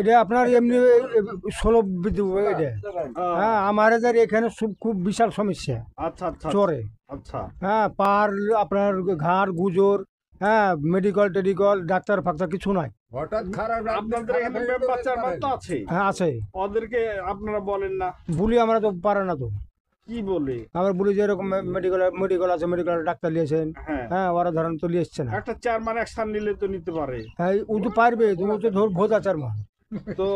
এটা আপনার এমনি 16 এটা। হ্যাঁ, আমাদের এখানে খুব বিশাল সমস্যা। আচ্ছা আচ্ছা চরে। আচ্ছা হ্যাঁ, পার আপনার ঘাড় গুজর। হ্যাঁ, মেডিকেল টেডিকেল ডাক্তার ফাক্তার কিছু নাই। হঠাৎ খারাপ আপনাদের এখানে মেম্বার চেয়ারম্যান তো আছে, হ্যাঁ আছে, ওদেরকে আপনারা বলেন না? বলি আমরা তো পারে না তো। কি বলে? আমরা বলি যে এরকম মেডিকেল আছে, মেডিকেল ডাক্তার নিয়েছেন। হ্যাঁ, হ্যাঁ, ওরা ধরেন তো নিয়ে এসছে না। একটা চেয়ারম্যান অ্যাকশন নিলে তো নিতে পারে। হ্যাঁ, ও তো পারবে, তুমি তো ধর ভোজা চেয়ারম্যান। তো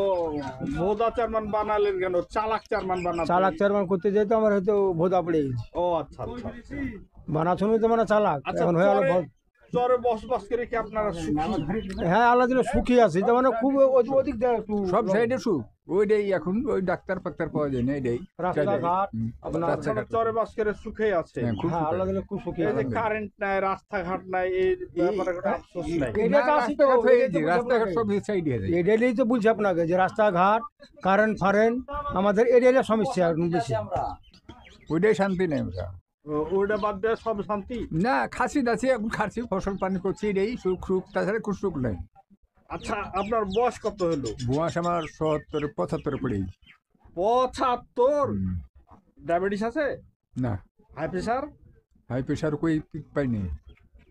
ভোদা চেয়ারম্যান বানালেন কেন? চালাক চেয়ারম্যান বানাতে। চালাক চেয়ারম্যান করতে যেত আমার হয়তো ভোজা পড়ে গেছে। ও আচ্ছা আচ্ছা আচ্ছা। বানাশুনি তো মানে চালাক আচ্ছা, এখন হয়ে গেল। চরে বসবাস করে কি আপনারা সুখী? হ্যাঁ, আল্লাহ দিলে সুখী আছি, তার মানে খুব অধিক দেয় একটু। সব সাইডে সুখ ওইটাই এখন ওই ডাক্তার ফাক্তার পাওয়া যায় না এটাই রাস্তাঘাট আপনারা চরে বাস করে সুখে আছে? হ্যাঁ, আল্লাহ দিলে খুব সুখী এই যে আছি। কারেন্ট নাই, রাস্তাঘাট নাই, এই ব্যাপারে কোনো আফসোস নাই? এটা তো আছি তো, রাস্তাঘাট সব সাইডে এটাই তো বলছি আপনাকে যে রাস্তাঘাট কারেন্ট ফারেন্ট আমাদের এরিয়ার সমস্যা বেশি। ওইটাই শান্তি নেই আমরা। ওইটা বাদ দিয়ে সব শান্তি? না খাসি দাসি এখন খাচ্ছি ফসল পানি করছি এটাই সুখ সুখ তাছাড়া কোনো সুখ নেই। আচ্ছা, আপনার বয়স কত হলো? বয়স আমার ৭০ ৭৫ পড়ে ৭৫? ডায়াবেটিস আছে? না হাই প্রেশার? হাই প্রেশার কই পাইনি।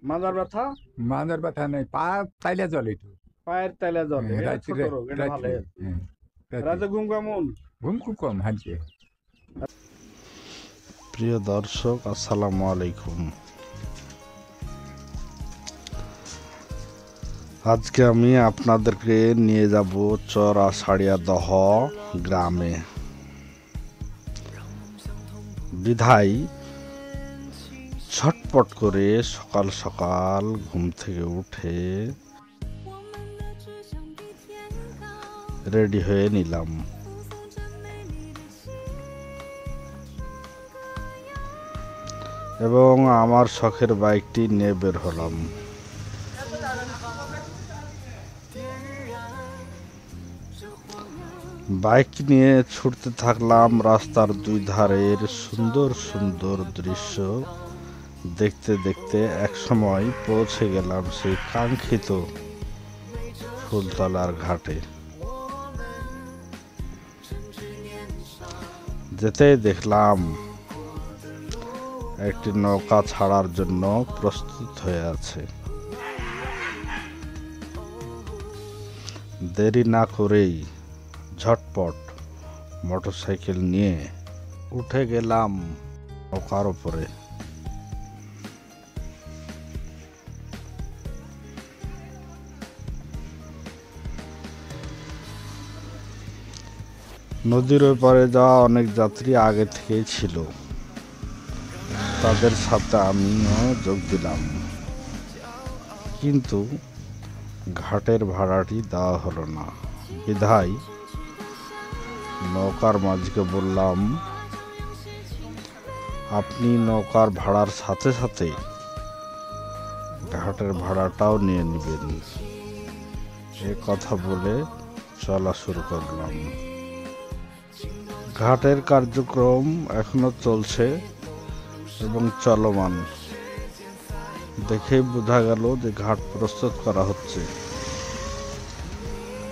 মাজার ব্যথা? মাজার ব্যথা নেই, পা তাইলে জলে একটু পায়ের তেলে জলে? এটা ছোট রোগ, এটা ভালো। রাতে ঘুম কেমন? ঘুম খুব কম হাঁটছে। প্রিয় দর্শক, আসসালামু আলাইকুম। আজকে আমি আপনাদেরকে নিয়ে যাব চর আষাঢ়িয়াদহ গ্রামে। বিধায় ছটপট করে সকাল সকাল ঘুম থেকে উঠে রেডি হয়ে নিলাম। এবং আমার শখের বাইকটি নিয়ে বের হলাম। বাইক নিয়ে ছুটতে থাকলাম। রাস্তার দুই ধারের সুন্দর সুন্দর দৃশ্য দেখতে দেখতে একসময় পৌঁছে গেলাম সেই কাঙ্ক্ষিত ফুলতলার ঘাটে। যেতেই দেখলাম একটি নৌকা ছাড়ার জন্য প্রস্তুত হয়ে আছে। দেরি না করেই ঝটপট মোটরসাইকেল নিয়ে উঠে গেলাম নৌকার উপরে। নদীর ওই পারে যাওয়া অনেক যাত্রী আগে থেকেই ছিল, তাদের সাথে আমিও যোগ দিলাম। কিন্তু ঘাটের ভাড়াটি দেওয়া হলো না। বিধায় নৌকার মাঝিকে বললাম, আপনি নৌকার ভাড়ার সাথে সাথে ঘাটের ভাড়াটাও নিয়ে নেবেন। এ কথা বলে চলা শুরু করলাম। ঘাটের কার্যক্রম এখনো চলছে এবং চলমান। দেখেই বোঝা গেল যে ঘাট প্রস্তুত করা হচ্ছে।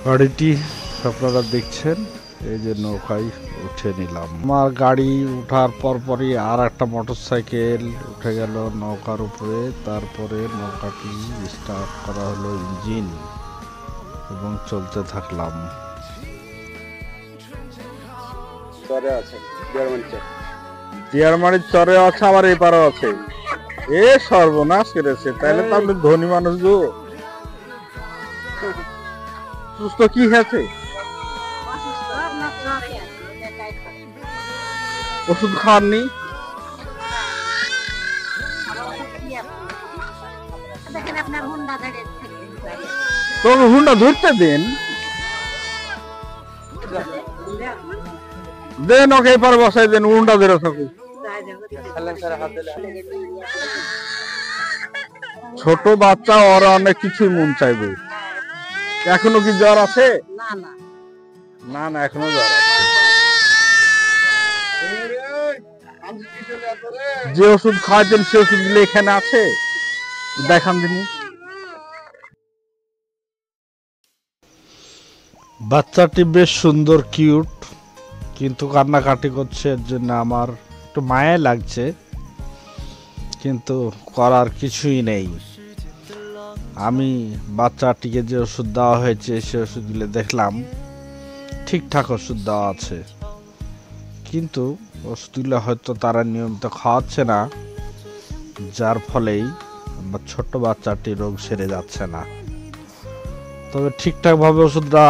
গাড়িটি আপনারা দেখছেন, এই যে নৌকায় উঠে নিলাম। আমার গাড়ি উঠার পরপরই আর একটা মোটরসাইকেল উঠে গেল নৌকার উপরে। তারপরে নৌকাটি স্টার্ট করা হলো ইঞ্জিন এবং চলতে থাকলাম। ডিয়ারমারির চরে আছে, আবার এই পারও আছে। এ সর্বনাশ করেছে। তাহলে তো আপনি ধনী মানুষ গো। সুস্থ কি হয়েছে? ওষুধ খাওয়াননি? তবে হুন্ডা ধরতে দেন, দেন ওকে এপারে বসাই দেন, হুন্ডা ধরে থাকুক। ছোট বাচ্চা, ওরা অনেক কিছুই মন চাইবে। এখনো কি জ্বর আছে? না না, এখনো জ্বর আছে। যে ওষুধ খাওয়াচ্ছেন সে ওষুধগুলো এখানে আছে, দেখান দিন। বাচ্চাটি বেশ সুন্দর, কিউট, কিন্তু কান্নাকাটি করছে, এর জন্য আমার একটু মায়া লাগছে, কিন্তু করার কিছুই নেই। আমি বাচ্চাটিকে যে ওষুধ দেওয়া হয়েছে সে ওষুধগুলো দেখলাম ঠিকঠাক ওষুধ দেওয়া আছে, কিন্তু ওষুধগুলো হয়তো তারা নিয়মিত খাওয়াচ্ছে না, যার ফলেই ছোট্ট বাচ্চাটি রোগ সেরে যাচ্ছে না। তবে ঠিকঠাকভাবে ওষুধটা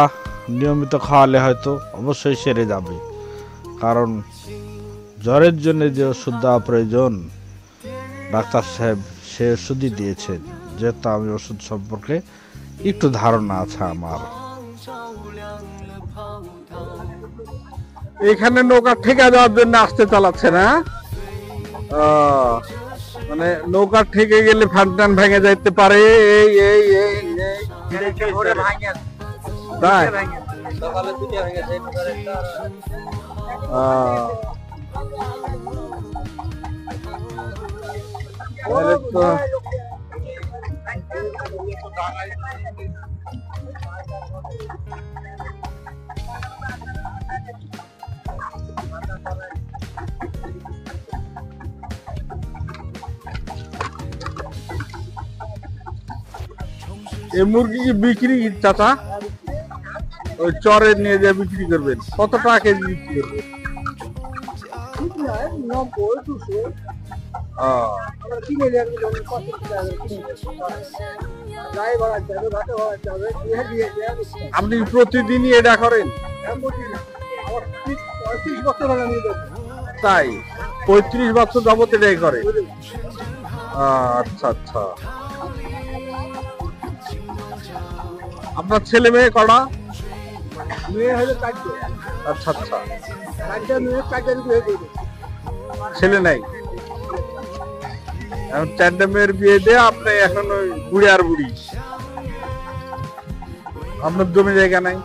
নিয়মিত খাওয়ালে হয়তো অবশ্যই সেরে যাবে, কারণ জ্বরের জন্য যে ওষুধ দেওয়া প্রয়োজন ডাক্তার সাহেব সে ওষুধই দিয়েছেন, যেহেতু আমি ওষুধ সম্পর্কে একটু ধারণা আছে আমার। এখানে নৌকা ঠেকা দেওয়ার জন্য আসতে চালাচ্ছে না, মানে নৌকা ঠেকে গেলে ফান টান ভেঙে যাইতে পারে। এই এই এই তাই তাহলে তো এই মুরগি কি বিক্রি চাচা? ওই চরে নিয়ে যা বিক্রি করবেন, কত টাকা কেজি বিক্রি করবেন? আপনি প্রতিদিনই এটা করেন? তাই 35 বছর যাবত এটাই করে? আচ্ছা আচ্ছা। আপনার ছেলে মেয়ে কটা? মেয়ে হলো 4টে। আচ্ছা আচ্ছা। 4টে মেয়ে, 4টে বিয়ে করে। ছেলে নাই? এখন 4টে মেয়ের বিয়ে দিয়ে আপনি এখন ওই বুড়ি আর বুড়ি, আপনার জমি জায়গা নাই?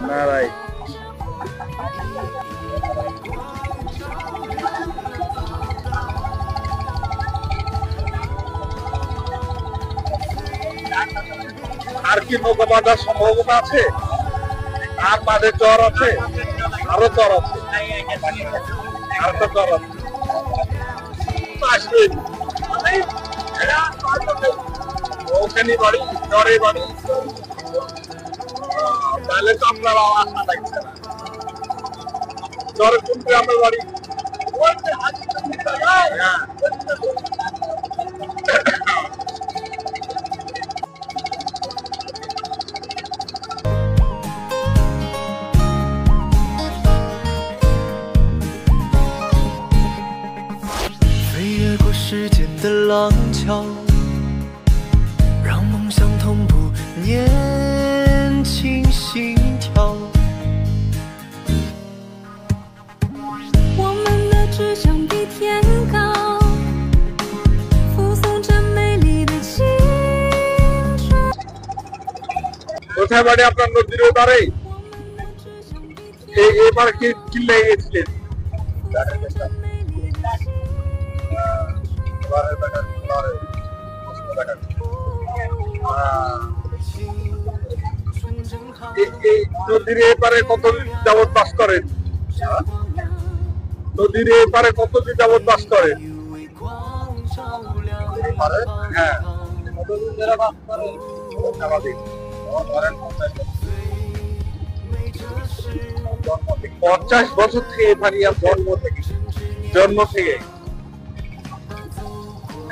না রাইট। আর কি নৌকা বাঁধার সম্ভাবনা আছে? আর মাঝে জ্বর আছে, আরো জ্বর আছে, আর তো জ্বর আছে। ওখানে বাড়ি, জ্বরে বাড়ি, তাহলে তো আপনার আশা লাগছে না। জ্বরে কোন গ্রামের বাড়ি?飞越过时间的廊桥，让梦想同步年轻心跳。我们的志向比天高，附送着美丽的青春。 কোথায় বাড়ি আপনার? নদীর ওপারে? এবার কি কিল্লে গেছিলেন? নদীর এপারে কতদিন যাবত বাস করেন? নদীর এপারে কতদিন যাবত বাস করেন? হ্যাঁ, 50 বছর থেকে এপারে জন্ম থেকে।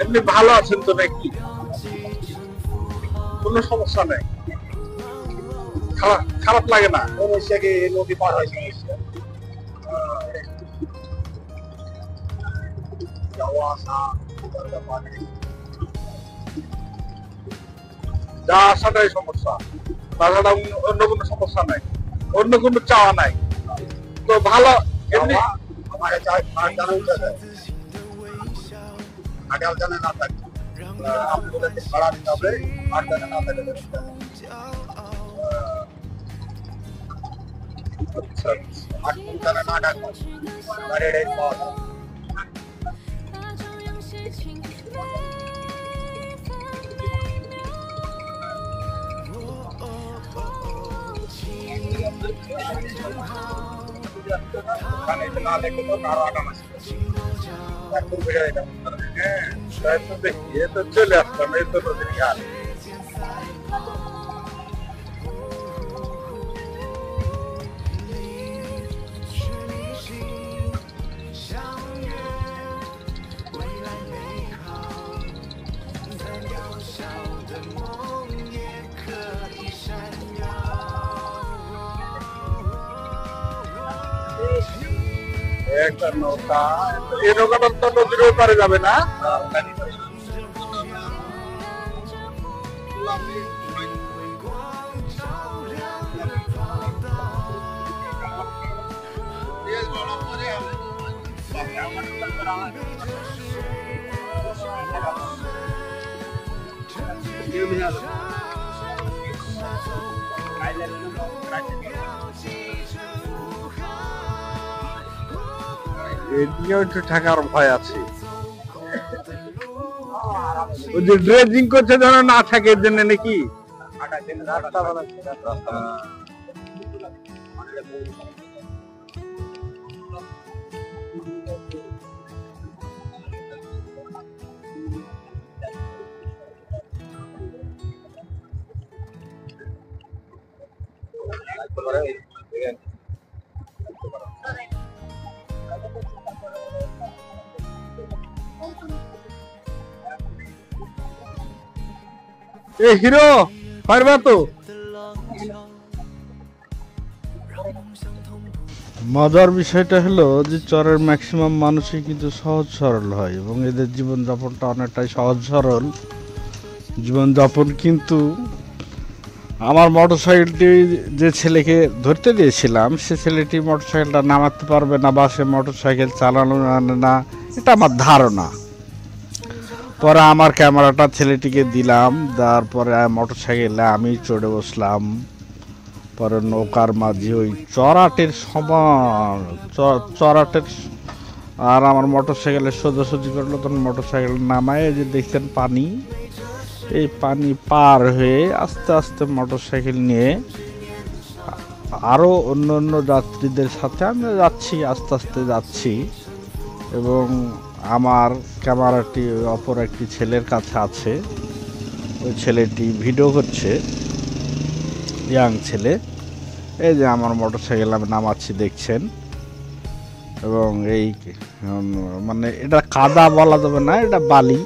এমনি ভালো আছেন তো নাকি? কোনো সমস্যা নাই? খারাপ লাগে না? নদী পার হয় সমস্যা, যাওয়া আসা, যা আসাটাই সমস্যা, তাছাড়া অন্য কোনো সমস্যা নাই, অন্য কোনো চাওয়া নাই। তো ভালো এমনি আগাল জানে না থাকে, আপনাদেরকে ভাড়া দিতে হবে, আর জানে না থাকে। আচ্ছা আচ্ছা। 那种用心情每分ওখানে যে না দেখো তো কারো আটা মাছ এখন বেড়ে এটা হ্যাঁ তাই তো দেখি এ তো চলে আসলাম এই তো নদীর ঘাট একটা নৌকা এই নৌকাটা তো নদীর ওই পারে যাবে না এদিকেও একটু থাকার ভয় আছে ওই যে ড্রেজিং করছে যেন না থাকে এর জন্য নাকি এ হিরো পারবা তো মজার বিষয়টা হলো যে চরের ম্যাক্সিমাম মানুষই কিন্তু সহজ সরল হয় এবং এদের জীবনযাপনটা অনেকটাই সহজ সরল জীবনযাপন। কিন্তু আমার মোটরসাইকেলটি যে ছেলেকে ধরতে দিয়েছিলাম সে ছেলেটি মোটরসাইকেলটা নামাতে পারবে না বা সে মোটরসাইকেল চালানো জানে না, এটা আমার ধারণা। পরে আমার ক্যামেরাটা ছেলেটিকে দিলাম, দেওয়ার পরে মোটরসাইকেলে আমি চড়ে বসলাম। পরে নৌকার মাঝে ওই চড়াটের সমান চড়াটের আর আমার মোটরসাইকেলের সোজাসুজি করলো, তখন মোটরসাইকেল নামায় যে দেখছেন পানি, এই পানি পার হয়ে আস্তে আস্তে মোটরসাইকেল নিয়ে আরও অন্য অন্য যাত্রীদের সাথে আমি যাচ্ছি, আস্তে আস্তে যাচ্ছি এবং আমার ক্যামেরাটি অপর একটি ছেলের কাছে আছে। ওই ছেলেটি ভিডিও করছে, ইয়াং ছেলে। এই যে আমার মোটরসাইকেল আমি নামাচ্ছি দেখছেন, এবং এই মানে এটা কাদা বলা যাবে না, এটা বালি,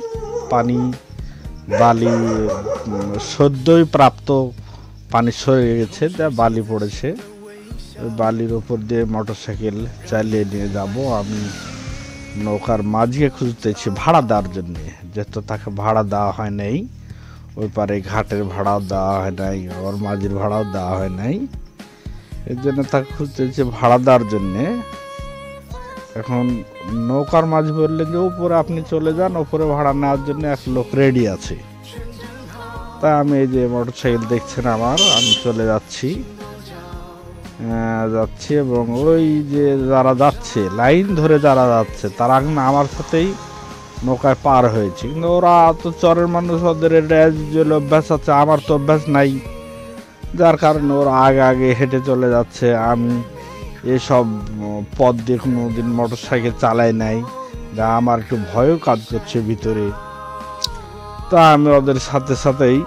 পানি বালি সদ্যই প্রাপ্ত পানি সরে গেছে, তা বালি পড়েছে। ওই বালির ওপর দিয়ে মোটরসাইকেল চালিয়ে নিয়ে যাব। আমি নৌকার মাঝিকে খুঁজতেছি ভাড়া দেওয়ার জন্যে, যেহেতু তাকে ভাড়া দেওয়া হয় নাই, ওই পারে ঘাটের ভাড়াও দেওয়া হয় নাই, ওর মাঝির ভাড়াও দেওয়া হয় নাই, এর জন্য তাকে খুঁজতেছি ভাড়া দেওয়ার জন্যে। এখন নৌকার মাঝি বললেন যে উপরে আপনি চলে যান, উপরে ভাড়া নেওয়ার জন্য এক লোক রেডি আছে। তাই আমি এই যে মোটরসাইকেল দেখছেন আমার, আমি চলে যাচ্ছি এবং ওই যে যারা যাচ্ছে লাইন ধরে যারা যাচ্ছে তারা আমার সাথেই নৌকায় পার হয়েছে। কিন্তু ওরা তো চরের মানুষ, ওদের অভ্যাস আছে, আমার তো অভ্যাস নাই, যার কারণে ওরা আগে আগে হেঁটে চলে যাচ্ছে। আমি এসব পথ দিয়ে কোনোদিন মোটরসাইকেল চালাই নাই, যা আমার একটু ভয়ও কাজ করছে ভিতরে। তা আমি ওদের সাথে সাথেই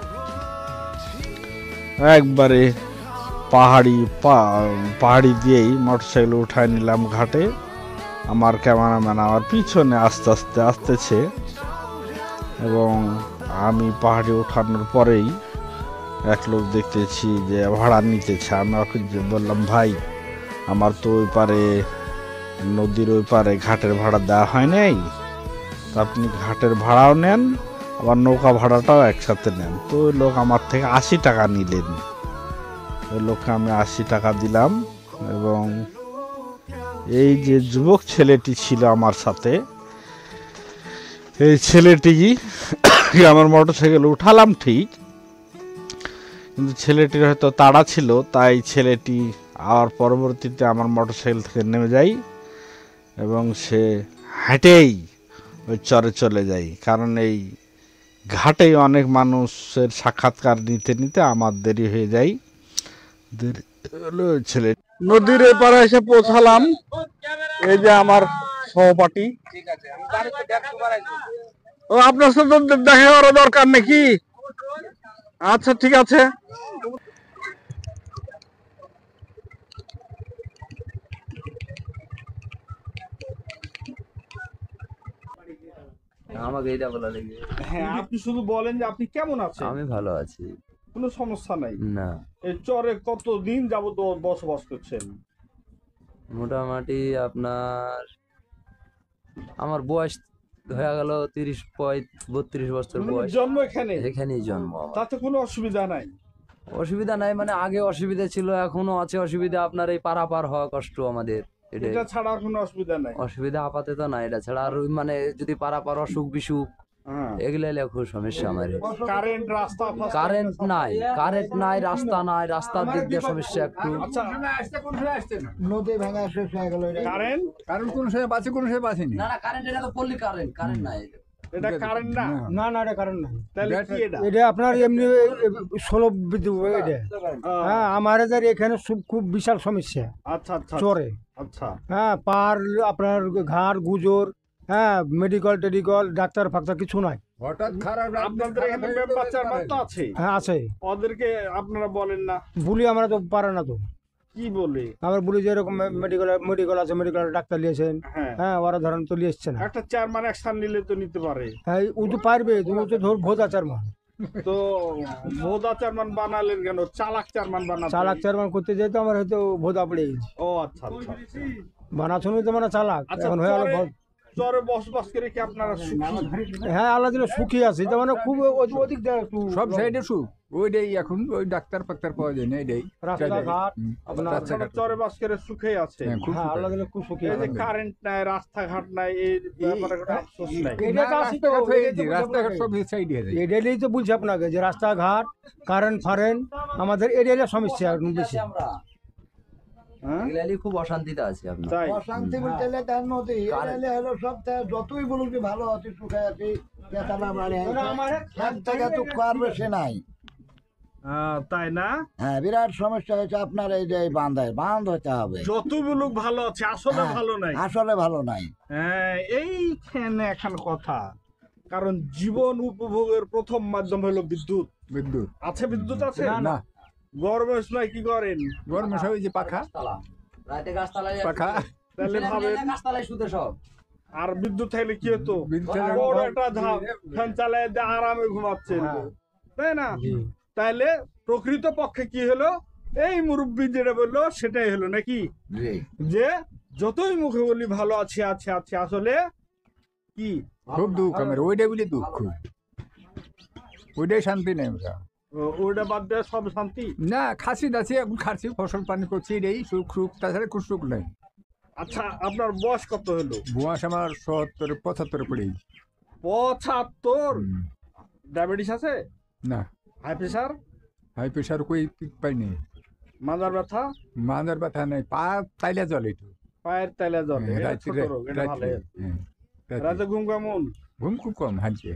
একবারে পাহাড়ি দিয়েই মোটরসাইকেল উঠায় নিলাম ঘাটে। আমার ক্যামেরাম্যান আমার পিছনে আস্তে আস্তে আসতেছে এবং আমি পাহাড়ি ওঠানোর পরেই এক লোক দেখতেছি যে ভাড়া নিতেছে। আমি ওকে বললাম, ভাই আমার তো ওই পারে নদীর ওই পারে ঘাটের ভাড়া দেওয়া হয় নাই, তা আপনি ঘাটের ভাড়াও নেন আবার নৌকা ভাড়াটাও একসাথে নেন। তো ওই লোক আমার থেকে 80 টাকা নিলেন। ওই লোককে আমি 80 টাকা দিলাম এবং এই যে যুবক ছেলেটি ছিল আমার সাথে, এই ছেলেটি আমার মোটরসাইকেল উঠালাম ঠিক, কিন্তু ছেলেটির হয়তো তাড়া ছিল, তাই ছেলেটি আর পরবর্তীতে আমার মোটরসাইকেল থেকে নেমে যাই এবং সে হেঁটেই ওই চরে চলে যাই, কারণ এই ঘাটেই অনেক মানুষের সাক্ষাৎকার নিতে নিতে আমার দেরি হয়ে যায়। ছেলে নদীর এপারে এসে পৌঁছালাম। এই যে আমার সহপাঠী। ও আপনার সাথে দেখা করা দরকার নাকি? আচ্ছা ঠিক আছে। আমাকে এটা বলা লাগে। হ্যাঁ, আপনি শুধু বলেন যে আপনি কেমন আছেন। আমি ভালো আছি, কোনো সমস্যা নাই। না এই চরে কতদিন যাবত বসবাস করছেন? মোটামুটি আপনার আমার বয়স হয়ে গেল 32 বছর বয়স। জন্ম এখানে? এখানেই জন্ম আমার। তাতে কোনো অসুবিধা নাই? অসুবিধা নাই মানে আগে অসুবিধা ছিল, এখনো আছে অসুবিধা। আপনার এই পারাপার হওয়া কষ্ট আমাদের, এটাই এটা ছাড়া আর কোনো অসুবিধা নাই? অসুবিধা আপাতত না, এটা ছাড়া আর মানে যদি পারাপার অসুখ বিসুখ এগুলো খুব সমস্যা আমার। কারেন্ট রাস্তা কারেন্ট নাই, রাস্তা নাই, রাস্তার দিক দিয়ে সমস্যা একটু। আচ্ছা, নদী ভাঙা শেষ হয়ে গেল। কারেন্ট কারণ কোন সময় বাঁচে কোন সময় বাঁচেনি। না কারেন্ট, এটা তো পল্লী কারেন্ট নাই। এটা কারেন্ট না? না না, এটা কারণ নাই। তাহলে কি এটা? এটা আপনার এমনি সুলভ বিদ্যুৎ এটা। হ্যাঁ, আমার এখানে খুব বিশাল সমস্যা। আচ্ছা আচ্ছা চরে। আচ্ছা। হ্যাঁ, পার আপনার ঘাড় গুজর, হ্যাঁ, মেডিকেল টেডিকেল ডাক্তার ফাক্তার কিছু নাই। হঠাৎ খারাপ আপনাদের এখানে বাচ্চার বাচ্চা আছে? হ্যাঁ আছে। ওদেরকে আপনারা বলেন না? বলি আমরা তো পারে না তো। কি বলে? আমরা বলি যে এরকম মেডিকেল আছে, মেডিকেল ডাক্তার নিয়েছেন। হ্যাঁ, ওরা ধরেন তো নিয়ে এসছে না। একটা চেয়ারম্যান অ্যাকশন নিলে তো নিতে পারে। হ্যাঁ, ও তো পারবে, তুমি তো ধর ভোদা চেয়ারম্যান। তো ভোদা চেয়ারম্যান বানালেন কেন? চালাক চেয়ারম্যান বানাতে? চালাক চেয়ারম্যান করতে যেত আমার হয়তো ভোদা পড়ে গেছে। ও আচ্ছা আচ্ছা। বানাছনি তো মানে চালাক, আচ্ছা, এখন হয়ে গেল। চরে বসবাস করে কি আপনারা সুখী? হ্যাঁ, আল্লাহ দিলে সুখী আছে, তার মানে খুব অধিক সব সাইডে সুখ। ওইটাই এখন ওই ডাক্তার ফাক্তার পাওয়া যায় না, এটাই রাস্তাঘাট আপনারা চরে বাস করে সুখে আছে? হ্যাঁ, আল্লাহ দিলে খুব সুখী এই যে আছে। কারেন্ট নাই, রাস্তাঘাট নাই, এই ব্যাপারে কোনো আফসোস নাই? রাস্তাঘাট সব সাইডে আছে। এটাই তো বলছি আপনাকে যে রাস্তাঘাট, কারেন্ট ফারেন্ট আমাদের এরিয়ার সমস্যা বেশি। এগুলো খুব অশান্তিতে আছে আপনার। তাই? অশান্তি বলতে তার নদী হলো সব, যতই বলুক যে ভালো আছে সুখে আছে, তো কার বেশি নাই। তাই না? হ্যাঁ, বিরাট সমস্যা হয়েছে আপনার এই যে বাঁধ হতে হবে। যতই বলুক ভালো আছে, আসলে ভালো নাই। আসলে ভালো নাই। হ্যাঁ, এইখানে এখন কথা। কারণ জীবন উপভোগের প্রথম মাধ্যম হলো বিদ্যুৎ। বিদ্যুৎ আছে? বিদ্যুৎ আছে না। গরমের সময় কি করেন? গরমের সময় যে পাখা রাতে গাছতলায় পাখা। তাহলে ভাবেন গাছতলায় শুতে সব। আর বিদ্যুৎ থাকলে কি হতো? বিদ্যুৎ বড় একটা ধাপ ফ্যান চালায় দিয়ে আরামে ঘুমাচ্ছেন, তাই না? তাইলে প্রকৃত পক্ষে কি হলো? এই মুরব্বী যেটা বললো সেটাই হলো নাকি? যে যতই মুখে বলি ভালো আছি আছে আছে, আসলে কি খুব দুঃখ আমার। ওইটাই বলি দুঃখ, ওইটাই শান্তি নেই। ওইটা বাদ দেওয়া সব শান্তি না। খাসি দাসি এখন খাচ্ছি, ফসল পানি করছি, এটাই সুখ সুখ, তাছাড়া কোনো সুখ নেই। আচ্ছা, আপনার বয়স কত হলো? বয়স আমার 75 পড়ে। 75? ডায়াবেটিস আছে? না। High pressure? হাই প্রেশার কই পাইনি। মাজার ব্যথা? মাজার ব্যথা নেই, পা তাইলে জলে একটু, পায়ের তাইলে জলে? রাতে ঘুম কেমন? ঘুম খুব কম হাঁটছে।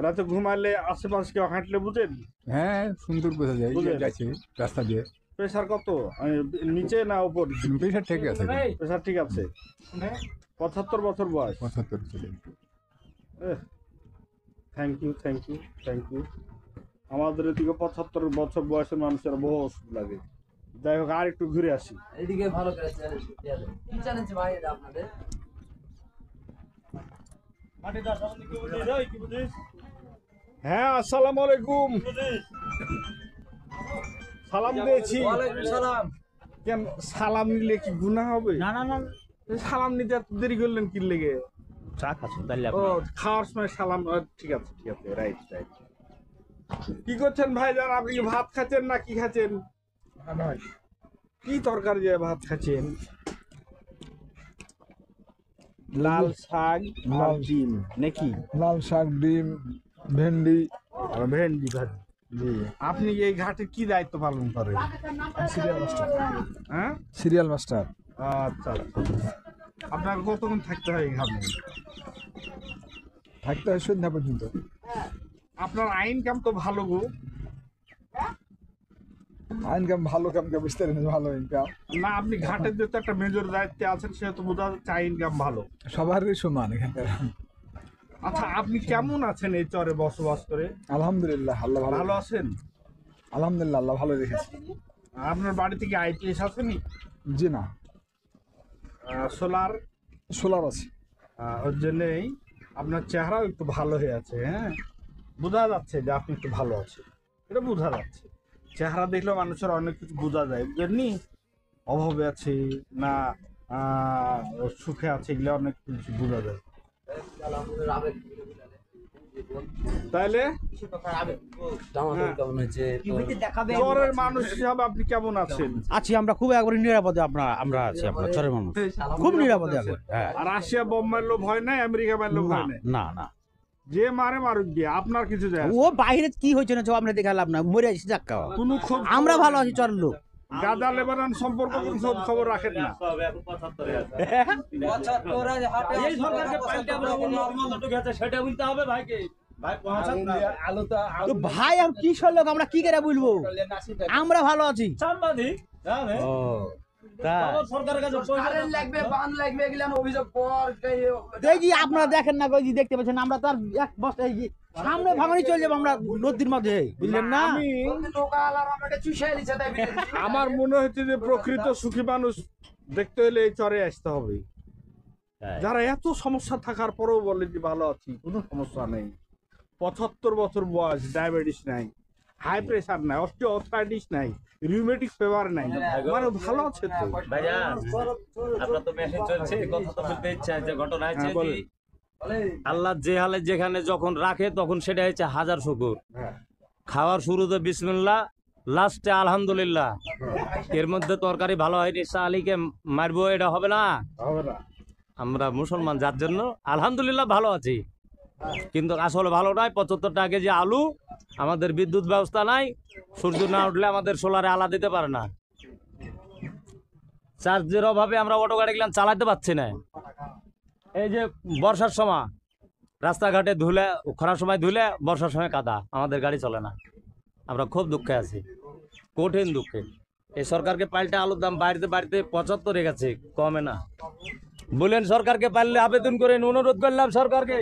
রাতে ঘুমালে আশেপাশে কেউ হাঁটলে বুঝেন? হ্যাঁ, সুন্দর বোঝা যায় যাচ্ছে রাস্তা দিয়ে। প্রেসার কত? নিচে না উপর? প্রেশার ঠিক আছে। প্রেসার ঠিক আছে। 75 বছর বয়স? 75 চলে। Thank you thank you thank you. আমাদের এদিকে 75 বছর বয়সের মানুষের বহু ওষুধ লাগে। যাই হোক, আর একটু ঘুরে আসি। এদিকে ভালো করে কি চ্যালেঞ্জ ভাই এটা আপনাদের? হ্যাঁ, আসসালামু আলাইকুম। সালাম দিয়েছি। ওয়ালাইকুম সালাম। কেন সালাম নিলে কি গুনাহ হবে? না না না, সালাম নিতে এত দেরি করলেন কি লেগে? চা খাচ্ছেন তাহলে? ও, খাওয়ার সময় সালাম। ঠিক আছে ঠিক আছে, রাইট রাইট। কি করছেন ভাইজান? আপনি কি ভাত খাচ্ছেন না কি খাচ্ছেন? কি তরকারি দিয়ে ভাত খাচ্ছেন? লাল শাক আর ডিম নাকি? লাল শাক, ডিম, ভেন্ডি। ভেন্ডি ভাজি। জি। আপনি এই ঘাটে কি দায়িত্ব পালন করেন? Serial master. হ্যাঁ, সিরিয়াল মাস্টার। আচ্ছা আচ্ছা। আপনার কতক্ষণ থাকতে হয় এই ঘাটে? থাকতে হয় সন্ধ্যা পর্যন্ত। আপনার আইন কাম তো ভালো গো। ইনকাম ভালো, কাম কে বুঝতে পারেন, ভালো ইনকাম। না, আপনি ঘাটের যেহেতু একটা মেজর দায়িত্বে আছেন, সেহেতু বোঝা যাচ্ছে আইন কাম ভালো। সবারই সমান এখানকার। আচ্ছা, আপনি কেমন আছেন এই চরে বসবাস করে? আলহামদুলিল্লাহ, আল্লাহ ভালো। ভালো আছেন? আলহামদুলিল্লাহ, আল্লাহ ভালো রেখেছে। আপনার বাড়ি থেকে আইপিএস আসেনি? জি না, সোলার সোলার আছে। ওর জন্যই আপনার চেহারাও একটু ভালো হয়ে আছে। হ্যাঁ, বোঝা যাচ্ছে যে আপনি একটু ভালো আছেন, এটা বোঝা যাচ্ছে। চেহারা দেখলেও মানুষের অনেক কিছু বোঝা যায়, বুঝলেননি? অভাবে আছে না সুখে আছে, এগুলো অনেক কিছু বোঝা যায়। তাইলে চরের মানুষ হিসাবে আপনি কেমন আছেন? আছি আমরা খুব একবারে নিরাপদে, আমরা আছি, আপনার চরের মানুষ খুব নিরাপদে এখন। হ্যাঁ, আর রাশিয়া বোম মারলেও ভয় নাই, আমেরিকা মারলেও ভয় নাই? না না, যে মারে মারুক গিয়ে আপনার কিছু যায় আসে ও বাইরে কি হয়েছে না আমরা দেখে লাভ না, মরে আসি যাক্কা। কোনো খোঁজ আমরা ভালো আছি চরের লোক। গাজা লেবানন সম্পর্ক কোন খবর রাখেন না? তো ভাই আর কি লোক, আমরা কি করে বলবো, আমরা ভালো আছি। ও, দেখি আপনারা দেখেন না, ওই যে দেখতে পাচ্ছেন, আমরা তার এক বস্তা এই যে সামনে ভাঙনি চলে যাবো আমরা নদীর মাঝে, বুঝলেন না? আমার মনে হচ্ছে যে প্রকৃত সুখী মানুষ দেখতে হলে এই চরে আসতে হবে। যারা এত সমস্যা থাকার পরেও বলে যে ভালো আছি, কোনো সমস্যা নেই, 75 বছর বয়স, ডায়াবেটিস নাই, হাই প্রেসার নাই, অস্টিওআর্থ্রাইটিস নাই, রিউমেটিক ফিভার নাই, মানে ভালো আছে তো। আপনার তো মেসেজ চলছে, কথা তো বলতে ইচ্ছা যে ঘটনা আছে কি আল্লাহ যে হালে যেখানে যখন রাখে তখন সেটা হচ্ছে হাজার শুকুর। খাওয়ার শুরুতে বিসমিল্লাহ, লাস্টে আলহামদুলিল্লাহ। এর মধ্যে তরকারি ভালো হয়নি, শাহ আলীকে মারবো, এটা হবে না। আমরা মুসলমান, যার জন্য আলহামদুলিল্লাহ ভালো আছি, কিন্তু আসলে ভালো নয়। 75 টাকা কেজি আলু, আমাদের বিদ্যুৎ ব্যবস্থা নাই, সূর্য না উঠলে আমাদের সোলারে আলা দিতে পারে না, চার্জের অভাবে আমরা অটো গাড়ি গেলাম চালাতে পারছি না। এই যে বর্ষার সময় রাস্তাঘাটে ধুলে, খরার সময় ধুলে, বর্ষার সময় কাদা, আমাদের গাড়ি চলে না। আমরা খুব দুঃখে আছি, কঠিন দুঃখে। এই সরকারকে পাল্টে আলুর দাম বাড়িতে বাড়িতে 75 গেছে, কমে না। বলেন সরকারকে পারলে আবেদন করে অনুরোধ করলাম সরকারকে।